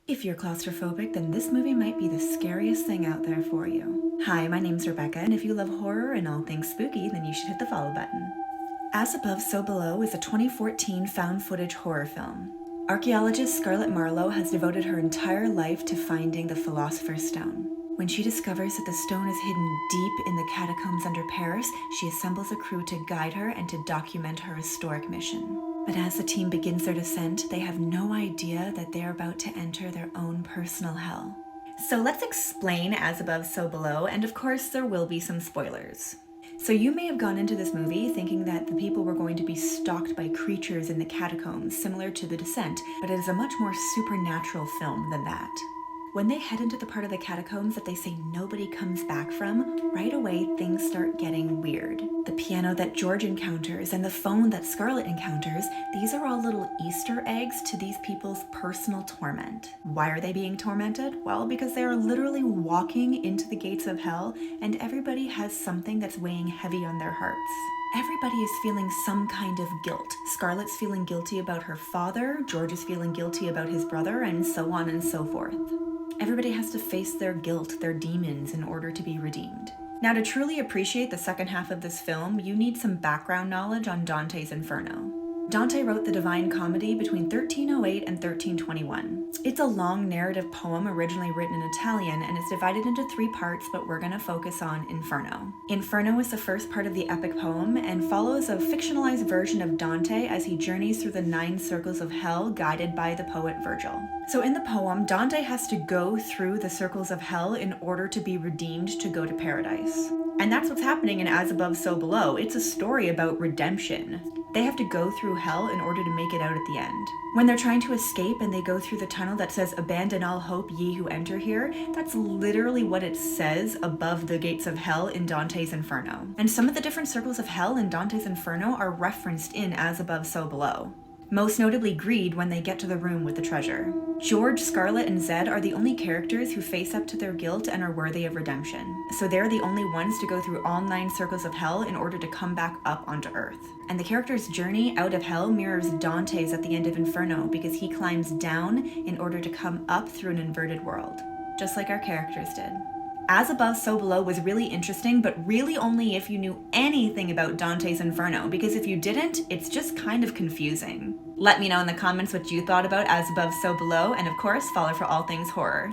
If you're claustrophobic, then this movie might be the scariest thing out there for you. Hi, my name's Rebecca, and if you love horror and all things spooky, then you should hit the follow button. As Above, So Below is a 2014 found footage horror film. Archaeologist Scarlett Marlowe has devoted her entire life to finding the Philosopher's Stone. When she discovers that the stone is hidden deep in the catacombs under Paris, she assembles a crew to guide her and to document her historic mission. But as the team begins their descent, they have no idea that they're about to enter their own personal hell. So let's explain As Above, So Below, and of course there will be some spoilers. So you may have gone into this movie thinking that the people were going to be stalked by creatures in the catacombs, similar to The Descent, but it is a much more supernatural film than that. When they head into the part of the catacombs that they say nobody comes back from, right away things start getting weird. The piano that George encounters and the phone that Scarlett encounters, these are all little Easter eggs to these people's personal torment. Why are they being tormented? Well, because they are literally walking into the gates of hell, and everybody has something that's weighing heavy on their hearts. Everybody is feeling some kind of guilt. Scarlett's feeling guilty about her father, George is feeling guilty about his brother, and so on and so forth. Everybody has to face their guilt, their demons, in order to be redeemed. Now, to truly appreciate the second half of this film, you need some background knowledge on Dante's Inferno. Dante wrote the Divine Comedy between 1308 and 1321. It's a long narrative poem originally written in Italian, and it's divided into 3 parts, but we're going to focus on Inferno. Inferno is the first part of the epic poem and follows a fictionalized version of Dante as he journeys through the 9 circles of hell guided by the poet Virgil. So in the poem, Dante has to go through the circles of hell in order to be redeemed to go to paradise. And that's what's happening in As Above, So Below. It's a story about redemption. They have to go through hell in order to make it out at the end. When they're trying to escape and they go through the tunnel that says, "Abandon all hope, ye who enter here," that's literally what it says above the gates of hell in Dante's Inferno. And some of the different circles of hell in Dante's Inferno are referenced in As Above, So Below. Most notably Greed when they get to the room with the treasure. George, Scarlett, and Zed are the only characters who face up to their guilt and are worthy of redemption. So they're the only ones to go through all 9 circles of hell in order to come back up onto Earth. And the character's journey out of hell mirrors Dante's at the end of Inferno because he climbs down in order to come up through an inverted world, just like our characters did. As Above, So Below was really interesting, but really only if you knew anything about Dante's Inferno, because if you didn't, it's just kind of confusing. Let me know in the comments what you thought about As Above, So Below, and of course, follow for all things horror.